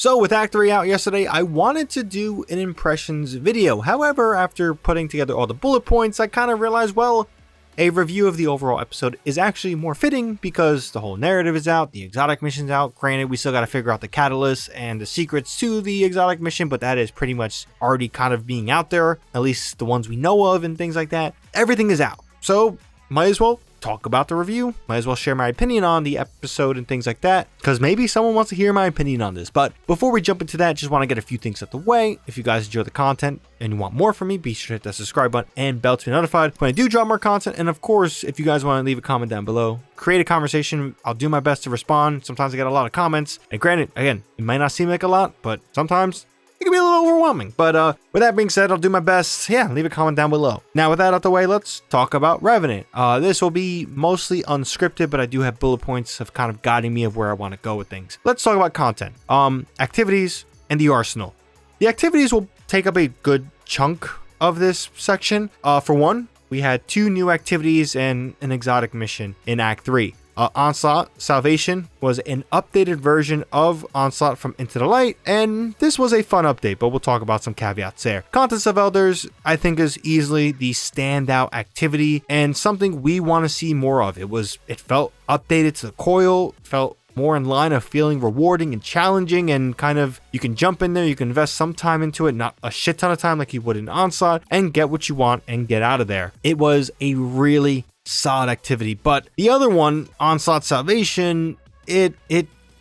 So with Act 3 out yesterday, I wanted to do an impressions video. However, after putting together all the bullet points, I kind of realized, well, a review of the overall episode is actually more fitting because the whole narrative is out, the exotic mission's out. Granted, we still got to figure out the catalyst and the secrets to the exotic mission, but that is pretty much already kind of being out there, at least the ones we know of and things like that. Everything is out. So might as well talk about the review, might as well share my opinion on the episode and things like that, because maybe someone wants to hear my opinion on this. But before we jump into that, just want to get a few things out the way. If you guys enjoy the content and you want more from me, be sure to hit that subscribe button and bell to be notified when I do drop more content. And of course, if you guys want to leave a comment down below, create a conversation, I'll do my best to respond. Sometimes I get a lot of comments, and granted, again, it might not seem like a lot, but sometimes it can be a little overwhelming. But with that being said, I'll do my best. Yeah, leave a comment down below. Now, with that out the way, let's talk about Revenant. This will be mostly unscripted, but I do have bullet points of kind of guiding me of where I want to go with things. Let's talk about content, activities, and the arsenal. The activities will take up a good chunk of this section. For one, we had 2 new activities and an exotic mission in Act 3. Onslaught Salvation was an updated version of Onslaught from Into the Light, and this was a fun update, but we'll talk about some caveats there. Contest of Elders, I think, is easily the standout activity and something we want to see more of. It felt updated to the coil, felt more in line of feeling rewarding and challenging, and kind of, you can jump in there, you can invest some time into it, not a shit ton of time like you would in Onslaught, and get what you want and get out of there. It was a really solid activity. But the other one, Onslaught Salvation, it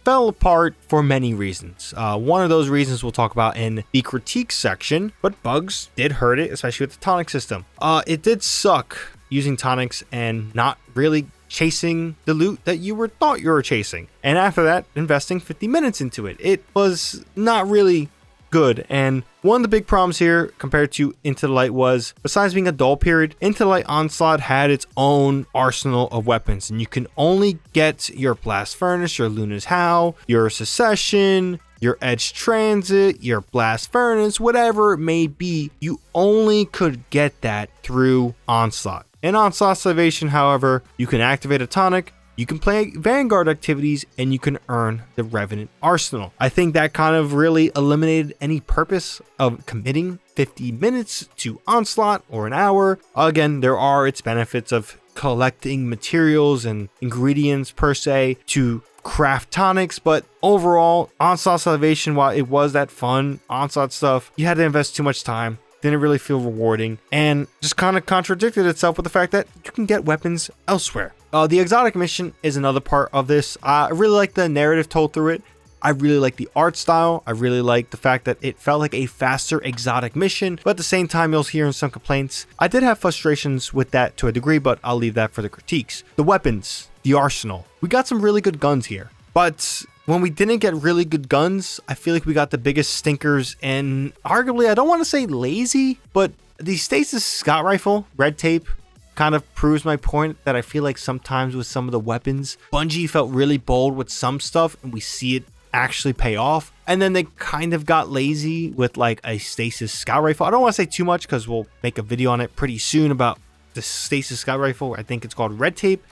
fell apart for many reasons. One of those reasons we'll talk about in the critique section, but bugs did hurt it, especially with the tonic system. It did suck using tonics and not really chasing the loot that you thought you were chasing. And after that, investing 50 minutes into it. It was not really good. And one of the big problems here compared to Into the Light was, besides being a dull period, Into the Light Onslaught had its own arsenal of weapons, and you can only get your Blast Furnace, your Luna's Howl, your Secession, your Edge Transit, your Blast Furnace, whatever it may be, you only could get that through Onslaught. In Onslaught Salvation, however, you can activate a tonic, you can play Vanguard activities, and you can earn the Revenant Arsenal. I think that kind of really eliminated any purpose of committing 50 minutes to Onslaught or an hour. Again, there are its benefits of collecting materials and ingredients per se to craft tonics, but overall, Onslaught Salvation, while it was that fun Onslaught stuff, you had to invest too much time. Didn't really feel rewarding, and just kind of contradicted itself with the fact that you can get weapons elsewhere. The exotic mission is another part of this. I really like the narrative told through it. I really like the art style. I really like the fact that it felt like a faster exotic mission, but at the same time, you'll hear in some complaints. I did have frustrations with that to a degree, but I'll leave that for the critiques. The weapons, the arsenal. We got some really good guns here, but when we didn't get really good guns, I feel like we got the biggest stinkers, and arguably, I don't want to say lazy, but the Stasis Scout Rifle, Red Tape, kind of proves my point that I feel like sometimes with some of the weapons, Bungie felt really bold with some stuff, and we see it actually pay off. And then they kind of got lazy with like a Stasis Scout Rifle. I don't want to say too much because we'll make a video on it pretty soon about the Stasis Scout Rifle. I think it's called Red Tape.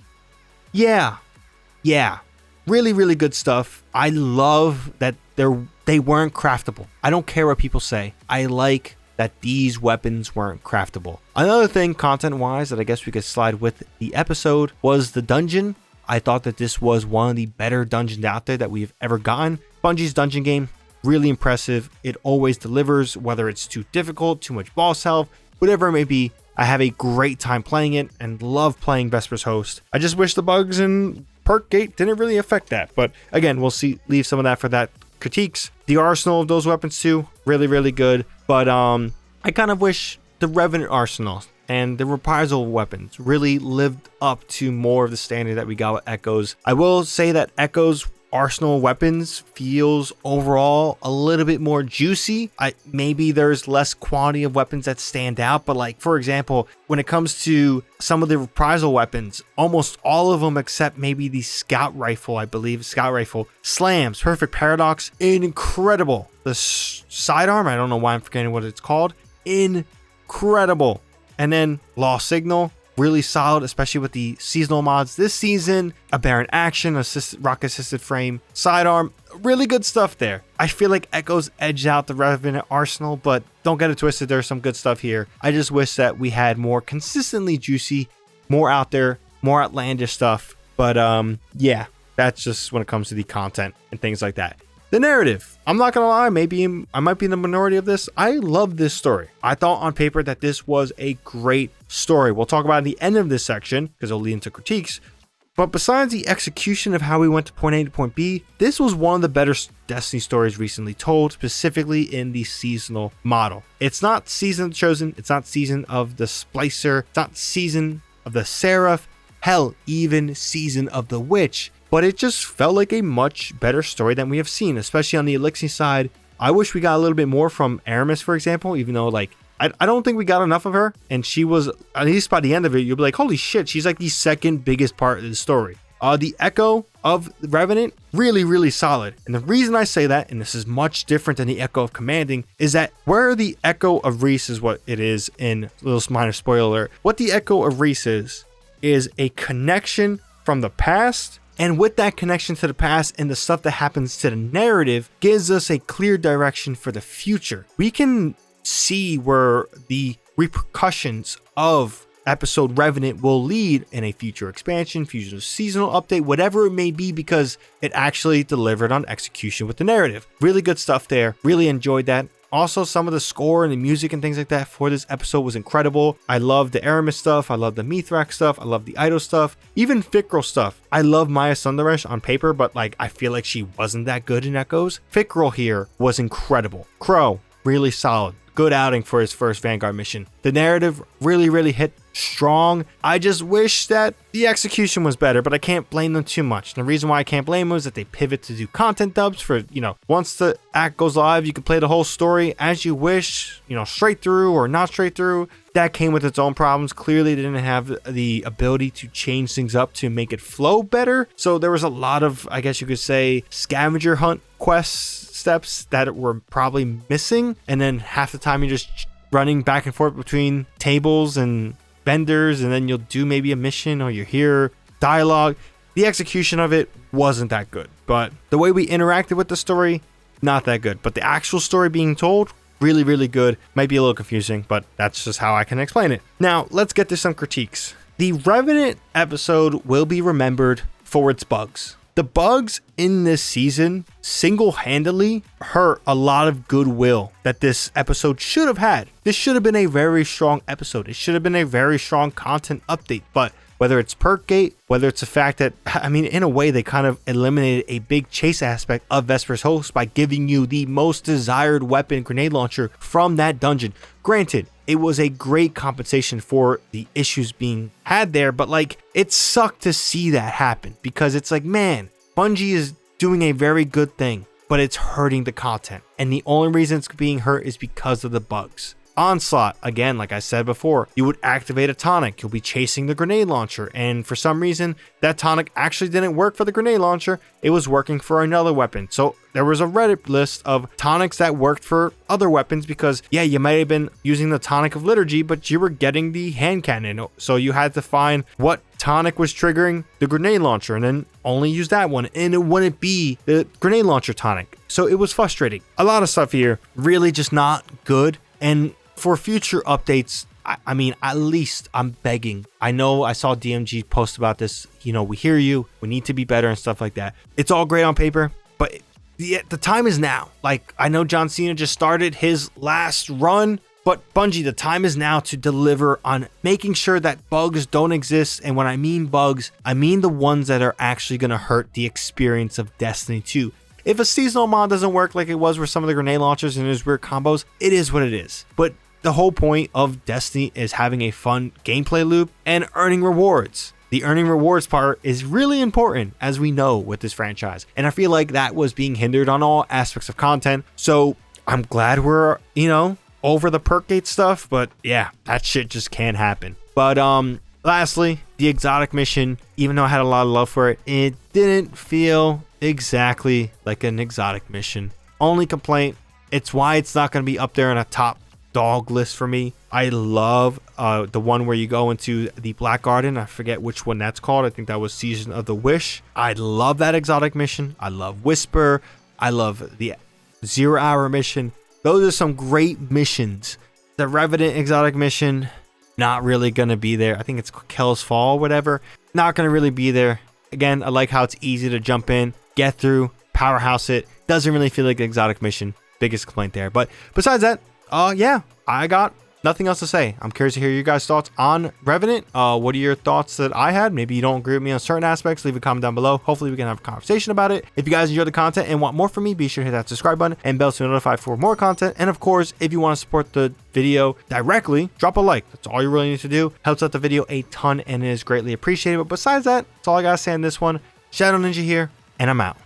Yeah. Really, really good stuff. I love that they weren't craftable. I don't care what people say. I like that these weapons weren't craftable. Another thing, content-wise, that I guess we could slide with the episode was the dungeon. I thought that this was one of the better dungeons out there that we've ever gotten. Bungie's dungeon game, really impressive. It always delivers, whether it's too difficult, too much boss health, whatever it may be. I have a great time playing it and love playing Vesper's Host. I just wish the bugs in Perk Gate didn't really affect that. But again, we'll leave some of that for that critiques. The arsenal of those weapons too, really, really good. But I kind of wish the Revenant arsenal and the reprisal weapons really lived up to more of the standard that we got with Echoes. I will say that Echoes arsenal weapons feels overall a little bit more juicy. Maybe there's less quantity of weapons that stand out, but like, for example, when it comes to some of the reprisal weapons, almost all of them except maybe the Scout Rifle, I believe, Scout Rifle, slams, Perfect Paradox, incredible. The sidearm, I don't know why I'm forgetting what it's called, incredible. And then Lost Signal, really solid, especially with the seasonal mods this season. A Baron action, rock assisted frame, sidearm, really good stuff there. I feel like Echoes edged out the Revenant arsenal, but don't get it twisted, there's some good stuff here. I just wish that we had more consistently juicy, more out there, more outlandish stuff. But yeah, that's just when it comes to the content and things like that. The narrative, I'm not gonna lie, maybe I might be in the minority of this. I love this story. I thought on paper that this was a great story. We'll talk about it at the end of this section because it'll lead into critiques. But besides the execution of how we went to point A to point B, this was one of the better Destiny stories recently told, specifically in the seasonal model. It's not Season of the Chosen, it's not Season of the Splicer, it's not Season of the Seraph, hell, even Season of the Witch. But it just felt like a much better story than we have seen, especially on the Elixir side. I wish we got a little bit more from Eramis, for example, even though like I don't think we got enough of her. And she was, at least by the end of it, you'll be like, holy shit, she's like the second biggest part of the story. The Echo of Revenant, really, really solid. And the reason I say that, and this is much different than the Echo of Commanding, is that where the Echo of Reese is what it is in little minor spoiler alert, what the Echo of Reese is a connection from the past. And with that connection to the past and the stuff that happens to the narrative gives us a clear direction for the future. We can see where the repercussions of episode Revenant will lead in a future expansion, future seasonal update, whatever it may be, because it actually delivered on execution with the narrative. Really good stuff there. Really enjoyed that. Also, some of the score and the music and things like that for this episode was incredible. I love the Eramis stuff. I love the Mithrak stuff. I love the Idol stuff. Even Fikrul stuff. I love Maya Sundaresh on paper, but like I feel like she wasn't that good in Echoes. Fikrul here was incredible. Crow, really solid. Good outing for his first Vanguard mission. The narrative really, really hit strong. I just wish that the execution was better, but I can't blame them too much. And the reason why I can't blame them is that they pivot to do content dubs for, once the act goes live, you can play the whole story as you wish, straight through or not straight through. That came with its own problems. Clearly, they didn't have the ability to change things up to make it flow better. So there was a lot of, I guess you could say, scavenger hunt quests steps that were probably missing. And then half the time you're just running back and forth between tables and vendors, and then you'll do maybe a mission or you hear dialogue. The execution of it wasn't that good, but the way we interacted with the story, not that good. But the actual story being told, really, really good. Might be a little confusing, but that's just how I can explain it. Now, let's get to some critiques. The Revenant episode will be remembered for its bugs. The bugs in this season single-handedly hurt a lot of goodwill that this episode should have had. This should have been a very strong episode. It should have been a very strong content update, but whether it's perk gate, whether it's the fact that, in a way, they kind of eliminated a big chase aspect of Vesper's Host by giving you the most desired weapon, grenade launcher, from that dungeon. Granted, it was a great compensation for the issues being had there, but it sucked to see that happen because it's like, man, Bungie is doing a very good thing, but it's hurting the content. And the only reason it's being hurt is because of the bugs. Onslaught, again, like I said before, you would activate a tonic, you'll be chasing the grenade launcher, and for some reason that tonic actually didn't work for the grenade launcher, it was working for another weapon. So there was a Reddit list of tonics that worked for other weapons because, yeah, you might have been using the tonic of liturgy, but you were getting the hand cannon, so you had to find what tonic was triggering the grenade launcher and then only use that one, and it wouldn't be the grenade launcher tonic. So it was frustrating. A lot of stuff here really just not good. And for future updates, at least I'm begging. I know I saw DMG post about this. We hear you. We need to be better and stuff like that. It's all great on paper, but the time is now. I know John Cena just started his last run, but Bungie, the time is now to deliver on making sure that bugs don't exist. And when I mean bugs, I mean the ones that are actually going to hurt the experience of Destiny 2. If a seasonal mod doesn't work like it was with some of the grenade launchers and there's weird combos, it is what it is. But the whole point of Destiny is having a fun gameplay loop and earning rewards. The earning rewards part is really important, as we know with this franchise. And I feel like that was being hindered on all aspects of content. So I'm glad we're, over the perk gate stuff. But yeah, that shit just can't happen. But lastly, the exotic mission, even though I had a lot of love for it, it didn't feel exactly like an exotic mission. Only complaint, it's why it's not going to be up there in a top dog list for me. I love the one where you go into the Black Garden. I forget which one that's called. I think that was Season of the Wish. I love that exotic mission. I love Whisper. I love the 0 Hour mission. Those are some great missions. The Revenant exotic mission, not really going to be there. I think it's Kells Fall, whatever. Not going to really be there. Again, I like how it's easy to jump in, get through, powerhouse it. Doesn't really feel like an exotic mission. Biggest complaint there. But besides that, yeah, I got nothing else to say. I'm curious to hear your guys' thoughts on Revenant. What are your thoughts that I had? Maybe you don't agree with me on certain aspects. Leave a comment down below. Hopefully we can have a conversation about it. If you guys enjoy the content and want more from me, be sure to hit that subscribe button and bell to be notified for more content. And of course, if you want to support the video directly, drop a like. That's all you really need to do. Helps out the video a ton and is greatly appreciated. But besides that, that's all I gotta say on this one. ShadowNinja here, and I'm out.